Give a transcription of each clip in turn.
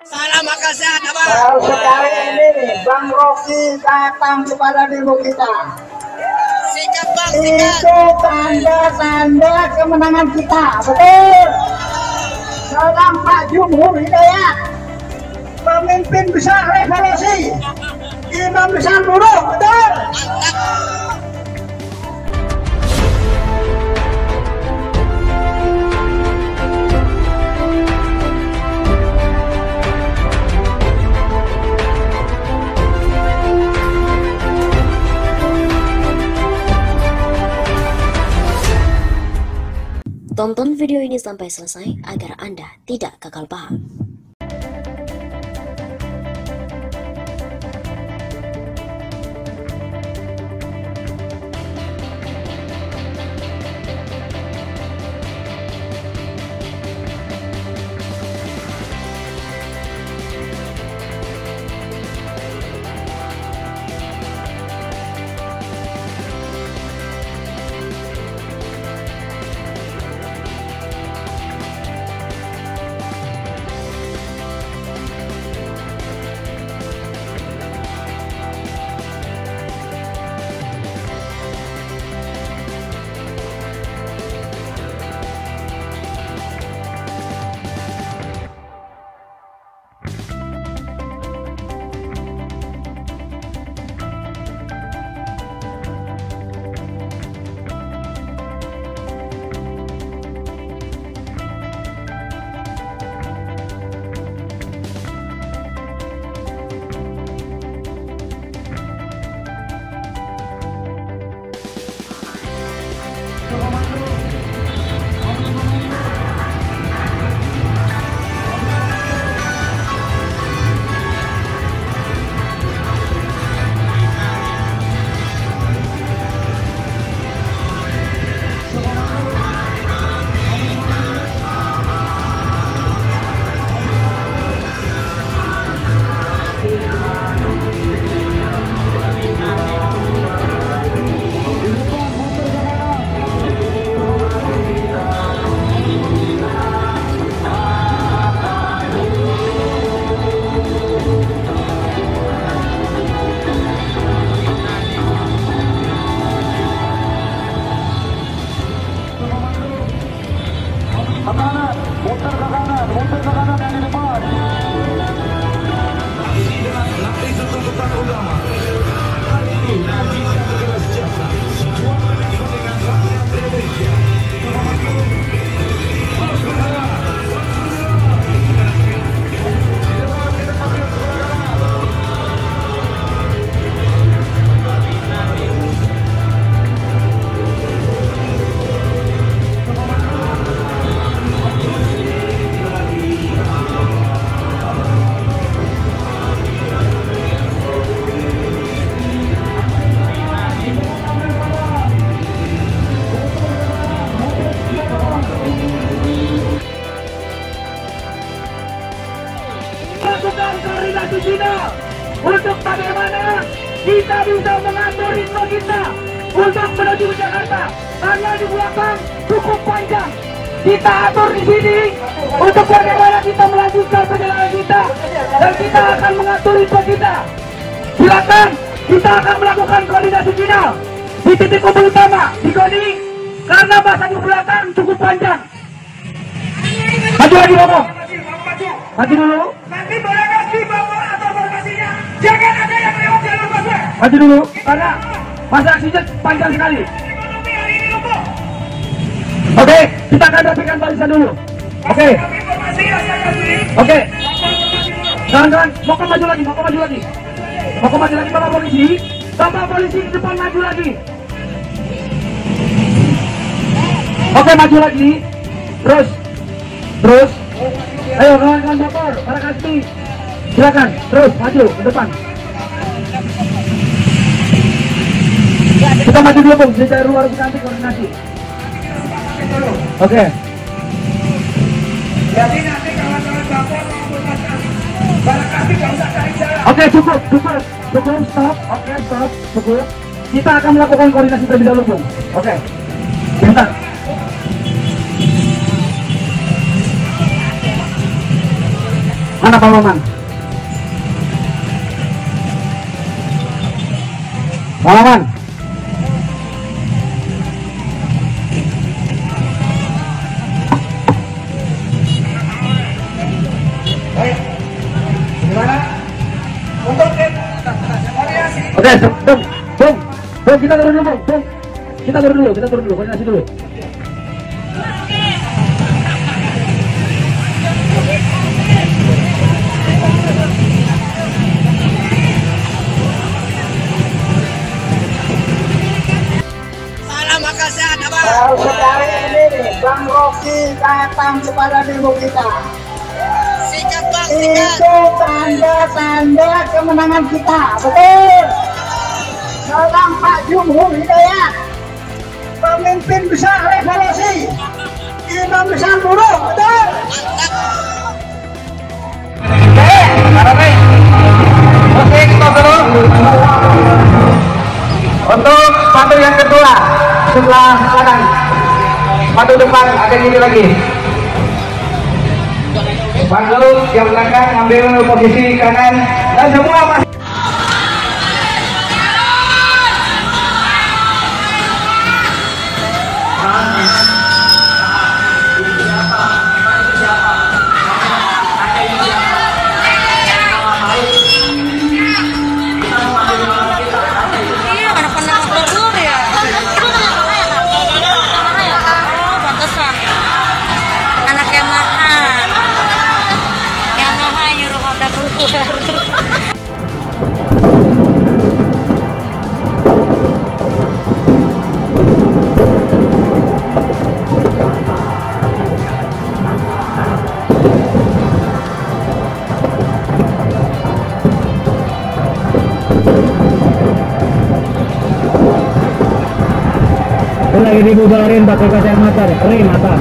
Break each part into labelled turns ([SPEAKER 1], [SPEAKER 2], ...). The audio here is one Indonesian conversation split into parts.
[SPEAKER 1] Salam Makassar, apa?
[SPEAKER 2] Sekarang ini Bang Rocky datang kepada demo kita.
[SPEAKER 1] Sikat Bang, sikat.
[SPEAKER 2] Itu tanda-tanda kemenangan kita, betul. Salam Pak Jumhur Hidayat, pemimpin besar revolusi, imam besar buruh, betul.
[SPEAKER 1] Mantap.
[SPEAKER 3] Tonton video ini sampai selesai agar Anda tidak gagal paham.
[SPEAKER 4] Koordinasi Cina untuk bagaimana kita bisa mengatur ritme kita untuk menuju ke Jakarta. Karena di belakang cukup panjang, kita atur di sini untuk bagaimana kita melanjutkan perjalanan kita, dan kita akan mengatur ritme kita. Silakan, kita akan melakukan koordinasi final di titik kumpul utama di Goni, karena masa di belakang cukup panjang. Maju lagi ngomong. Maju dulu. Nanti boleh kasih bapak atau formasinya. Jangan ada yang lewat jalur busway. Maju dulu, karena masa aksinya panjang sekali. Ekonomi hari ini lumpuh. Oke, kita akan rapikan barisan dulu. Oke. Oke. Jangan, mau maju lagi, mau maju lagi. Mau maju lagi bapak polisi. Bapak polisi di depan maju lagi. Oke, maju lagi. Terus. Ayo kawan-kawan motor, para kasih. Silakan, terus maju ke depan. Kita maju dulu Bung, dari luar kita nanti koordinasi. Oke. Jadi nanti kawan-kawan bapak para kasih nggak usah cari jalan. Oke, cukup, stop. Oke, stop, cukup. Kita akan melakukan koordinasi terlebih dahulu Bung. Oke. Bentar. Mana Pak Maman? Pak Maman. Gimana? Untuk variasi. Oke, Bung, kita turun dulu, Bung. Kita turun dulu, koordinasi dulu.
[SPEAKER 1] Salam Makassar, abang.
[SPEAKER 2] Saudara ini Bang Rocky datang kepada demo kita.
[SPEAKER 1] Sikat bang, sikat.
[SPEAKER 2] Itu tanda-tanda kemenangan kita, betul. Salam Pak Jumhur Hidayat, pemimpin besar revolusi, imam besar buruh, betul.
[SPEAKER 4] Oke, kita dulu. Untuk sepatu yang kedua sebelah kanan, sepatu depan ada gini lagi. Sepatu yang belakang ambil posisi kanan dan semua masih. Lagi dibubarin pakai gas air mata, kering mata.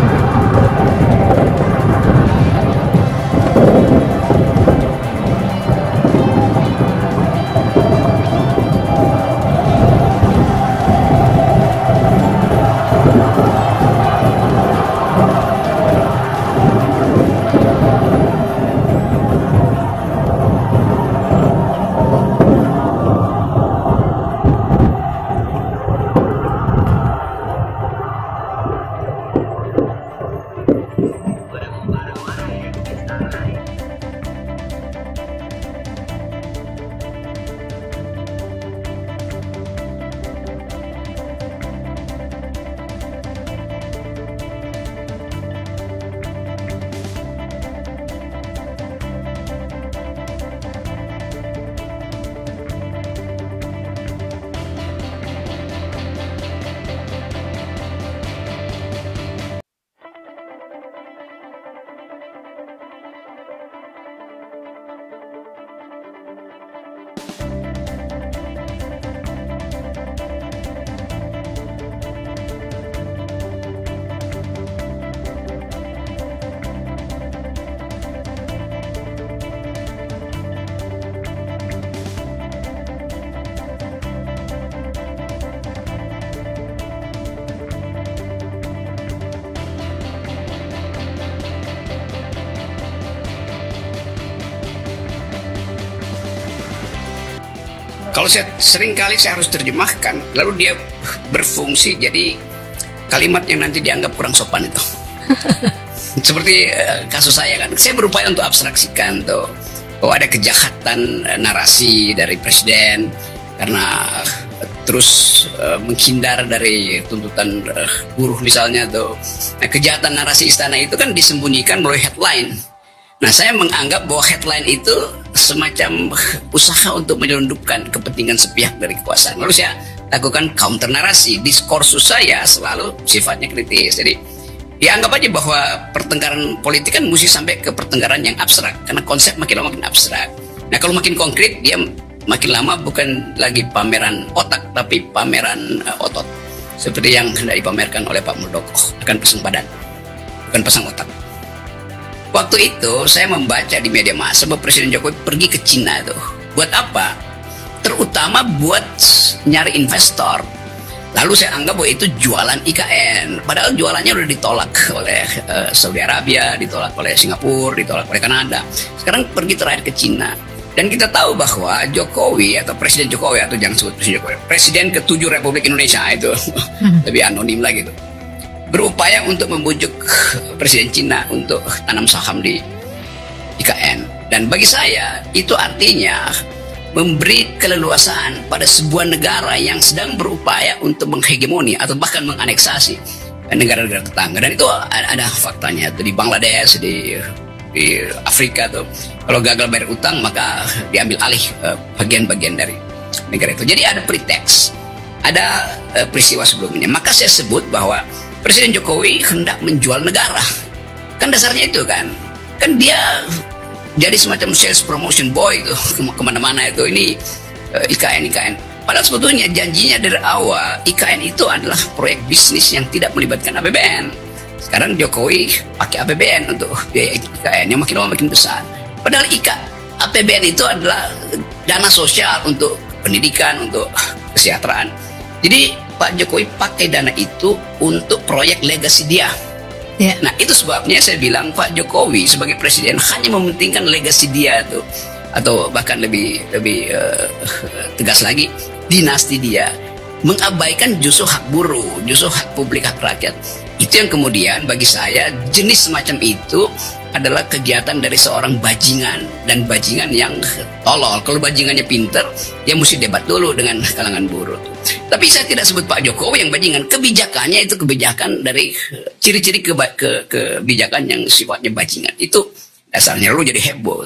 [SPEAKER 5] Kalau seringkali saya harus terjemahkan, lalu dia berfungsi jadi kalimat yang nanti dianggap kurang sopan itu. Seperti kasus saya kan, saya berupaya untuk abstraksikan tuh, ada kejahatan narasi dari presiden karena terus menghindar dari tuntutan buruh misalnya tuh. Nah, kejahatan narasi istana itu kan disembunyikan melalui headline. Nah, saya menganggap bahwa headline itu semacam usaha untuk menyelundupkan kepentingan sepihak dari kekuasaan. Lalu saya lakukan counter narasi. Diskursus saya selalu sifatnya kritis. Jadi dianggap aja bahwa pertengkaran politik kan mesti sampai ke pertengkaran yang abstrak, karena konsep makin lama makin abstrak. Nah, kalau makin konkret, dia makin lama bukan lagi pameran otak, tapi pameran otot. Seperti yang hendak dipamerkan oleh Pak Muldoko, akan pasang badan, bukan pasang otak. Waktu itu saya membaca di media massa bahwa Presiden Jokowi pergi ke Cina tuh. Buat apa? Terutama buat nyari investor. Lalu saya anggap bahwa itu jualan IKN. Padahal jualannya udah ditolak oleh Saudi Arabia, ditolak oleh Singapura, ditolak oleh Kanada. Sekarang pergi terakhir ke Cina. Dan kita tahu bahwa Jokowi atau Presiden Jokowi, atau jangan sebut Presiden Jokowi, Presiden ke-7 Republik Indonesia itu lebih anonim lagi itu, berupaya untuk membujuk Presiden Cina untuk tanam saham di IKN. Dan bagi saya itu artinya memberi keleluasaan pada sebuah negara yang sedang berupaya untuk menghegemoni atau bahkan menganeksasi negara-negara tetangga. Dan itu ada faktanya itu di Bangladesh, di Afrika tuh, kalau gagal bayar utang maka diambil alih bagian-bagian dari negara itu. Jadi ada preteks, ada peristiwa sebelumnya. Maka saya sebut bahwa Presiden Jokowi hendak menjual negara. Kan dasarnya itu kan dia jadi semacam sales promotion boy itu kemana-mana itu, ini IKN. Padahal sebetulnya janjinya dari awal IKN itu adalah proyek bisnis yang tidak melibatkan APBN. Sekarang Jokowi pakai APBN untuk biaya IKN yang makin lama makin besar. Padahal APBN itu adalah dana sosial untuk pendidikan, untuk kesejahteraan. Jadi Pak Jokowi pakai dana itu untuk proyek legasi dia. Yeah. Nah itu sebabnya saya bilang Pak Jokowi sebagai presiden hanya mementingkan legasi dia tuh, atau bahkan lebih tegas lagi dinasti dia, mengabaikan justru hak buruh, justru hak publik, hak rakyat. Itu yang kemudian bagi saya jenis semacam itu adalah kegiatan dari seorang bajingan, dan bajingan yang tolol. Kalau bajingannya pinter, dia mesti debat dulu dengan kalangan buruh. Tapi saya tidak sebut Pak Jokowi yang bajingan. Kebijakannya itu kebijakan dari ciri-ciri kebijakan yang sifatnya bajingan. Itu dasarnya lalu jadi heboh.